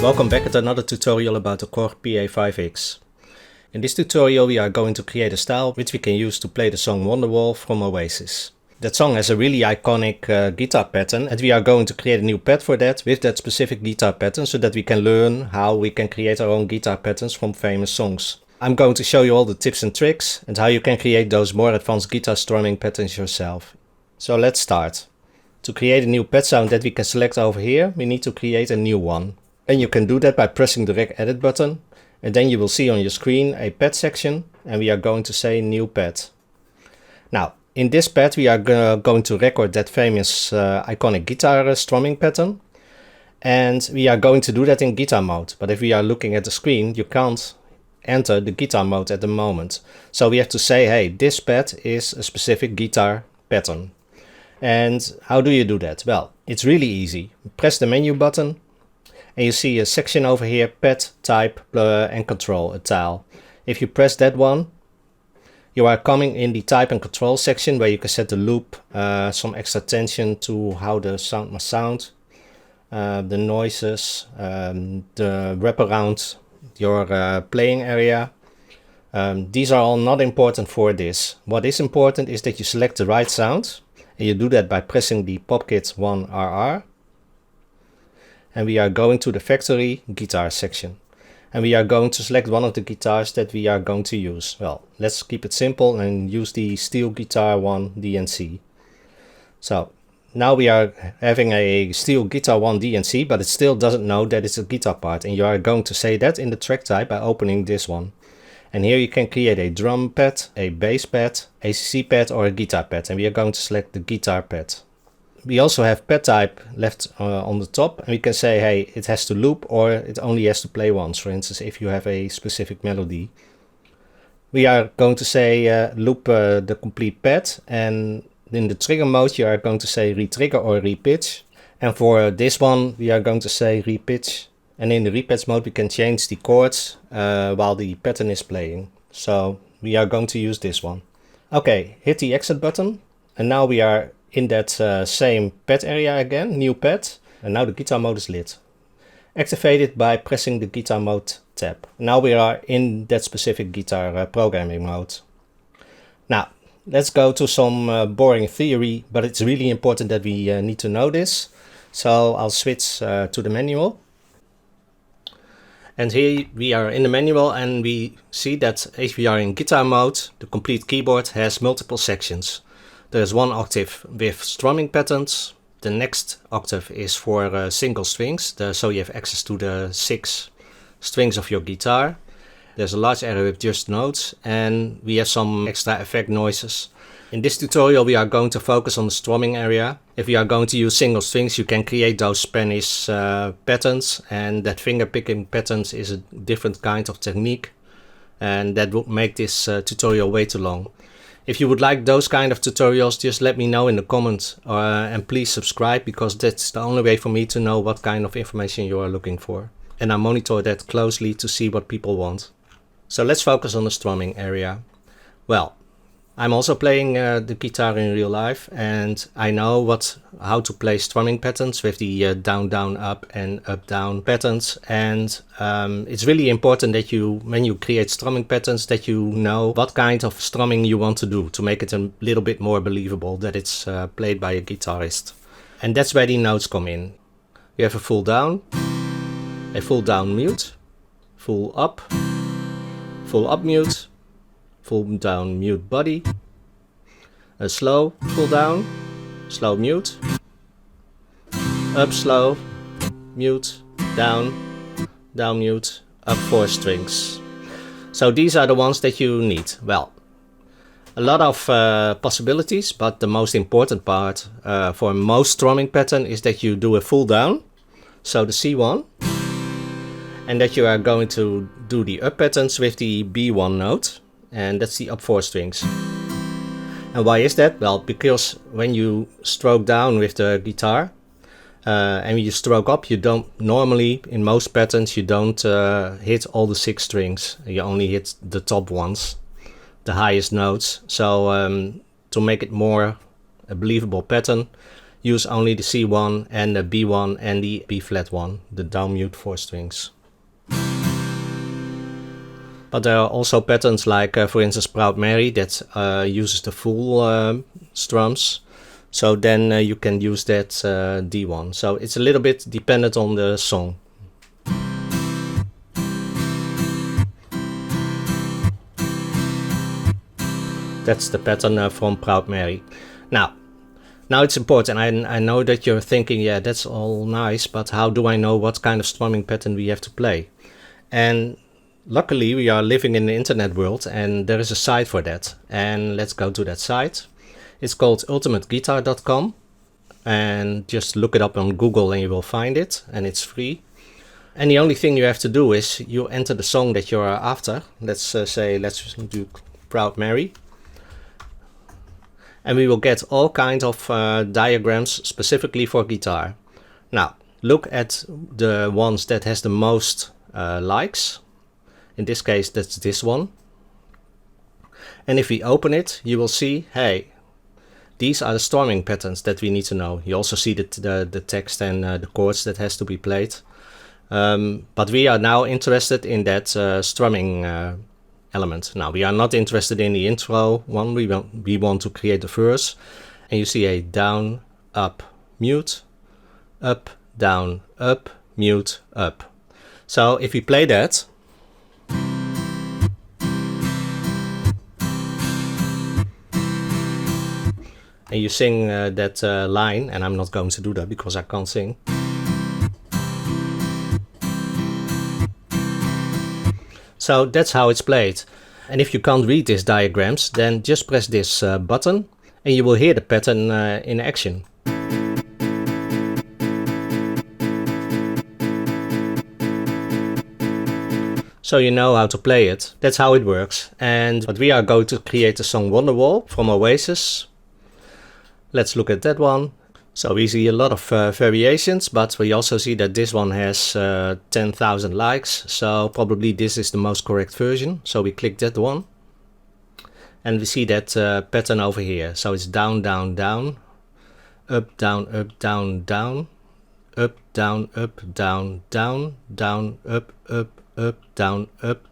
Welcome back at another tutorial about the Korg PA5X. In this tutorial we are going to create a style which we can use to play the song Wonderwall from Oasis. That song has a really iconic guitar pattern, and we are going to create a new pad for that with that specific guitar pattern so that we can learn how we can create our own guitar patterns from famous songs. I'm going to show you all the tips and tricks and how you can create those more advanced guitar strumming patterns yourself. So let's start. To create a new pad sound that we can select over here, we need to create a new one. And you can do that by pressing the Rec Edit button, and then you will see on your screen a pad section, and we are going to say new pad. Now, in this pad we are going to record that famous iconic guitar strumming pattern, and we are going to do that in guitar mode. But if we are looking at the screen, you can't enter the guitar mode at the moment. So we have to say, hey, this pad is a specific guitar pattern. And how do you do that? Well, it's really easy. Press the menu button, and you see a section over here, pad, type, and control, a tile. If you press that one, you are coming in the type and control section where you can set the loop, some extra attention to how the sound must sound, the noises, the wraparound, your playing area. These are all not important for this. What is important is that you select the right sound, and you do that by pressing the PopKit 1RR. And we are going to the factory guitar section. And we are going to select one of the guitars that we are going to use. Well, let's keep it simple and use the Steel Guitar 1 DNC. So now we are having a Steel Guitar 1 DNC, but it still doesn't know that it's a guitar part. And you are going to say that in the track type by opening this one. And here you can create a drum pad, a bass pad, a CC pad, or a guitar pad. And we are going to select the guitar pad. We also have pad type left on the top, and we can say, hey, it has to loop or it only has to play once, for instance, if you have a specific melody. We are going to say loop the complete pad, and in the trigger mode you are going to say retrigger or repitch. And for this one we are going to say repitch, and in the repitch mode we can change the chords while the pattern is playing. So we are going to use this one. Okay, hit the exit button, and now we are in that same pad area again, new pad, and now the guitar mode is lit. Activate it by pressing the guitar mode tab. Now we are in that specific guitar programming mode. Now let's go to some boring theory, but it's really important that we need to know this. So I'll switch to the manual. And here we are in the manual, and we see that if we are in guitar mode, the complete keyboard has multiple sections. There's one octave with strumming patterns. The next octave is for single strings, so you have access to the 6 strings of your guitar. There's a large area with just notes, and we have some extra effect noises. In this tutorial we are going to focus on the strumming area. If we are going to use single strings, you can create those Spanish patterns, and that finger picking patterns is a different kind of technique, and that would make this tutorial way too long. If you would like those kind of tutorials, just let me know in the comments, and please subscribe, because that's the only way for me to know what kind of information you are looking for. And I monitor that closely to see what people want. So let's focus on the strumming area. Well, I'm also playing the guitar in real life, and I know how to play strumming patterns with the down, down, up and up, down patterns. And it's really important that when you create strumming patterns, that you know what kind of strumming you want to do to make it a little bit more believable that it's played by a guitarist. And that's where the notes come in. We have a full down mute, full up mute, full down mute body, a slow full down, slow mute, up slow, mute, down mute, up 4 strings. So these are the ones that you need. Well, a lot of possibilities, but the most important part for most strumming pattern is that you do a full down, so the C1, and that you are going to do the up patterns with the B1 note. And that's the up 4 strings. And why is that? Well, because when you stroke down with the guitar and you stroke up, you don't normally, in most patterns, you don't hit all the 6 strings. You only hit the top ones, the highest notes. So to make it more a believable pattern, use only the C1 and the B1 and the B flat 1, the down mute 4 strings. But there are also patterns like, for instance, Proud Mary that uses the full strums. So then you can use that D1. So it's a little bit dependent on the song. That's the pattern from Proud Mary. Now it's important. I know that you're thinking, yeah, that's all nice, but how do I know what kind of strumming pattern we have to play? And luckily we are living in the internet world and there is a site for that. And let's go to that site. It's called ultimateguitar.com, and just look it up on Google and you will find it, and it's free. And the only thing you have to do is you enter the song that you're after. Let's say, let's do Proud Mary. And we will get all kinds of diagrams specifically for guitar. Now, look at the ones that has the most likes. In this case, that's this one. And if we open it, you will see, hey, these are the strumming patterns that we need to know. You also see the text and the chords that has to be played. But we are now interested in that strumming element. Now, we are not interested in the intro one. We want to create a verse. And you see a down, up, mute, up, down, up, mute, up. So if we play that, and you sing that line, and I'm not going to do that because I can't sing. So that's how it's played. And if you can't read these diagrams, then just press this button and you will hear the pattern in action. So you know how to play it. That's how it works. And but we are going to create the song Wonderwall from Oasis. Let's look at that one. So we see a lot of variations, but we also see that this one has 10,000 likes. So probably this is the most correct version. So we click that one. And we see that pattern over here. So it's down, down, down, up, down, up, down, down, up, down, down, down, up, down,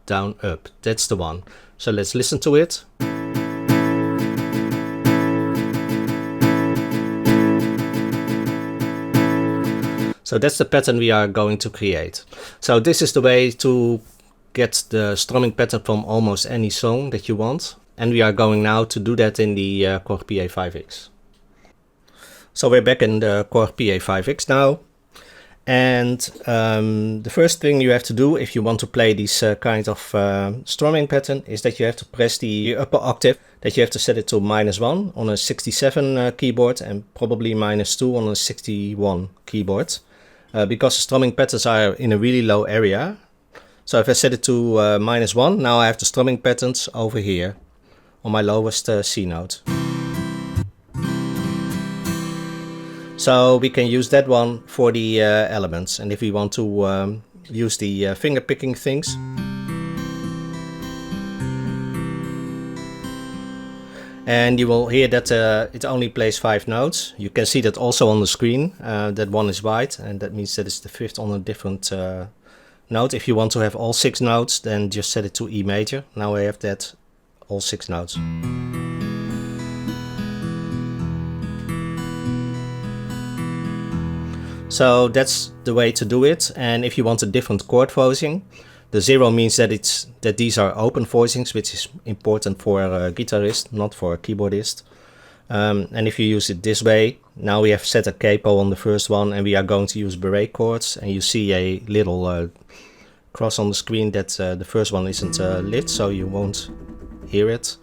down, up. That's the one. So let's listen to it. So that's the pattern we are going to create. So this is the way to get the strumming pattern from almost any song that you want. And we are going now to do that in the Korg PA5X. So we're back in the Korg PA5X now. And the first thing you have to do if you want to play this kind of strumming pattern is that you have to press the upper octave, that you have to set it to -1 on a 67 keyboard and probably -2 on a 61 keyboard. Because the strumming patterns are in a really low area. So if I set it to -1, now I have the strumming patterns over here on my lowest C note. So we can use that one for the elements. And if we want to use the finger picking things, and you will hear that it only plays 5 notes. You can see that also on the screen. That one is white, and that means that it's the 5th on a different note. If you want to have all 6 notes, then just set it to E major. Now I have that all 6 notes. So that's the way to do it. And if you want a different chord voicing, the 0 means that these are open voicings, which is important for a guitarist, not for a keyboardist. And if you use it this way, now we have set a capo on the first one, and we are going to use barré chords. And you see a little cross on the screen that the first one isn't lit, so you won't hear it.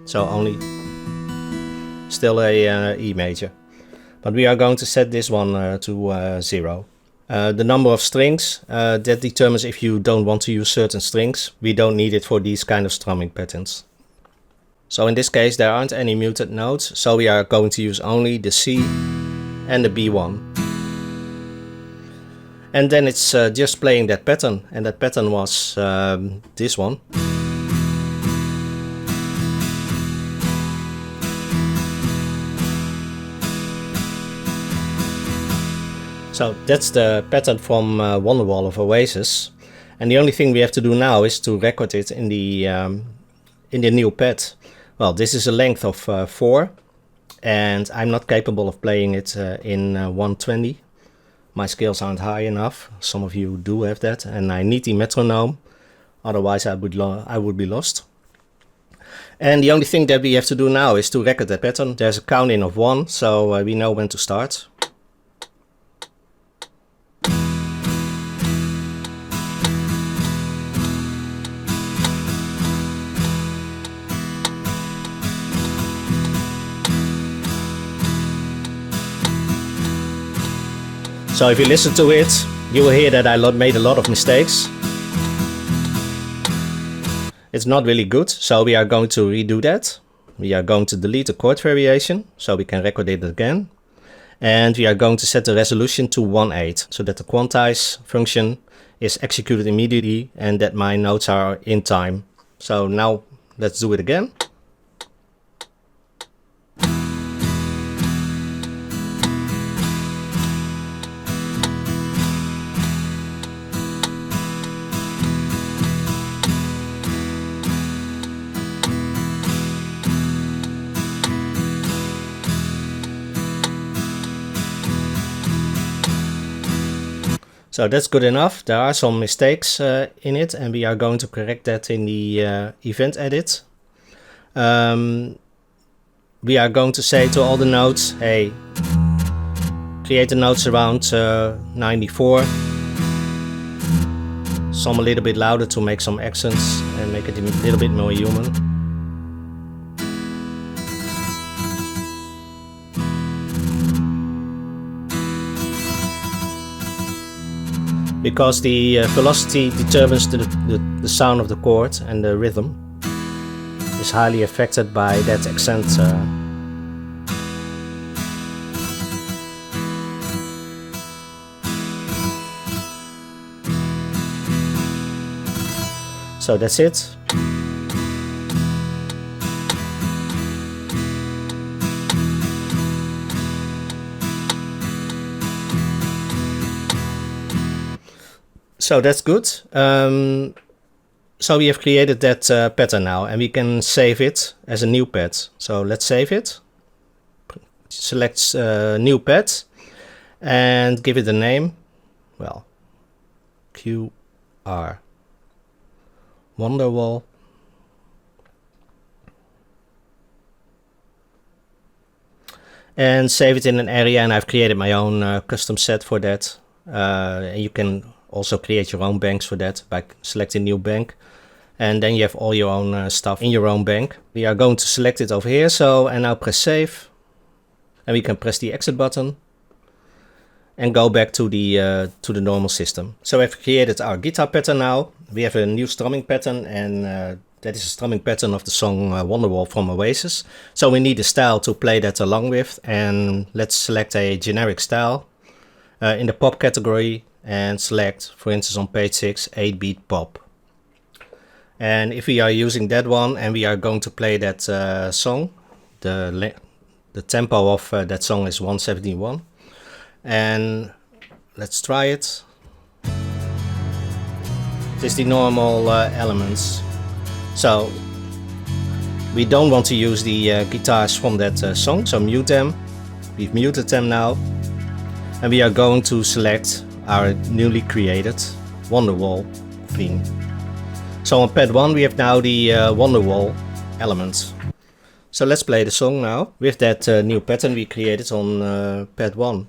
So only still a E major. But we are going to set this one to 0. The number of strings, that determines if you don't want to use certain strings. We don't need it for these kind of strumming patterns. So in this case there aren't any muted notes, so we are going to use only the C and the B1. And then it's just playing that pattern, and that pattern was this one. So that's the pattern from Wonderwall of Oasis. And the only thing we have to do now is to record it in the new pad. Well, this is a length of 4, and I'm not capable of playing it in 120. My skills aren't high enough. Some of you do have that, and I need the metronome, otherwise I would be lost. And the only thing that we have to do now is to record that pattern. There's a count in of 1, so we know when to start. So if you listen to it, you will hear that I made a lot of mistakes. It's not really good, so we are going to redo that. We are going to delete the chord variation, so we can record it again. And we are going to set the resolution to 1/8, so that the quantize function is executed immediately and that my notes are in time. So now let's do it again. So that's good enough. There are some mistakes in it, and we are going to correct that in the event edit. We are going to say to all the notes, hey, create the notes around 94. Some a little bit louder to make some accents and make it a little bit more human. Because the velocity determines the sound of the chord, and the rhythm is highly affected by that accent. So that's it. So that's good. So we have created that pattern now, and we can save it as a new pad. So let's save it. Select new pad and give it a name. Well, QR Wonderwall. And save it in an area, and I've created my own custom set for that. And you can also create your own banks for that by selecting new bank, and then you have all your own stuff in your own bank. We are going to select it over here, so, and now press save, and we can press the exit button and go back to the normal system. So we've created our guitar pattern now. We have a new strumming pattern, and that is a strumming pattern of the song Wonderwall from Oasis. So we need a style to play that along with, and let's select a generic style in the pop category, and select, for instance, on page 6, 8-beat pop. And if we are using that one and we are going to play that song, the tempo of that song is 171. And let's try it. It is the normal elements. So we don't want to use the guitars from that song, so mute them. We've muted them now. And we are going to select our newly created Wonderwall theme. So on pad 1 we have now the Wonderwall elements. So let's play the song now with that new pattern we created on pad 1.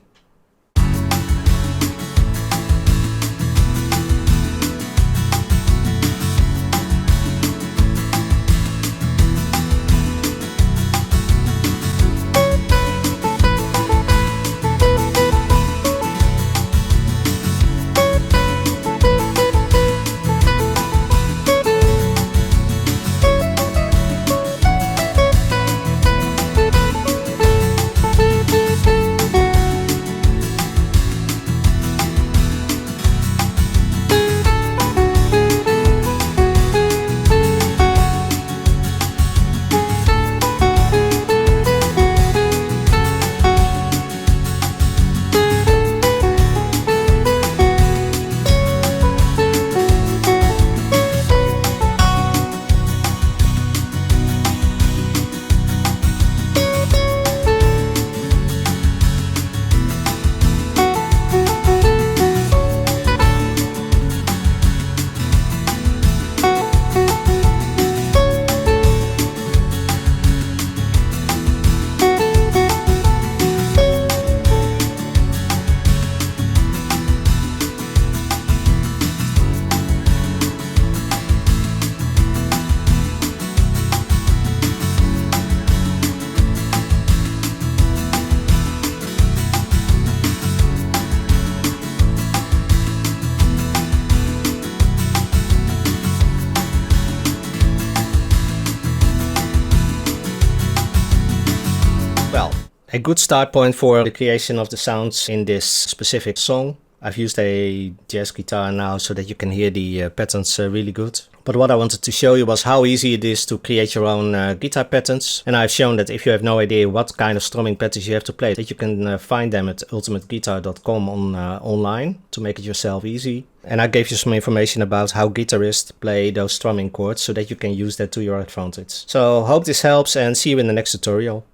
A good start point for the creation of the sounds in this specific song. I've used a jazz guitar now so that you can hear the patterns really good. But what I wanted to show you was how easy it is to create your own guitar patterns. And I've shown that if you have no idea what kind of strumming patterns you have to play, that you can find them at ultimateguitar.com online to make it yourself easy. And I gave you some information about how guitarists play those strumming chords so that you can use that to your advantage. So hope this helps and see you in the next tutorial.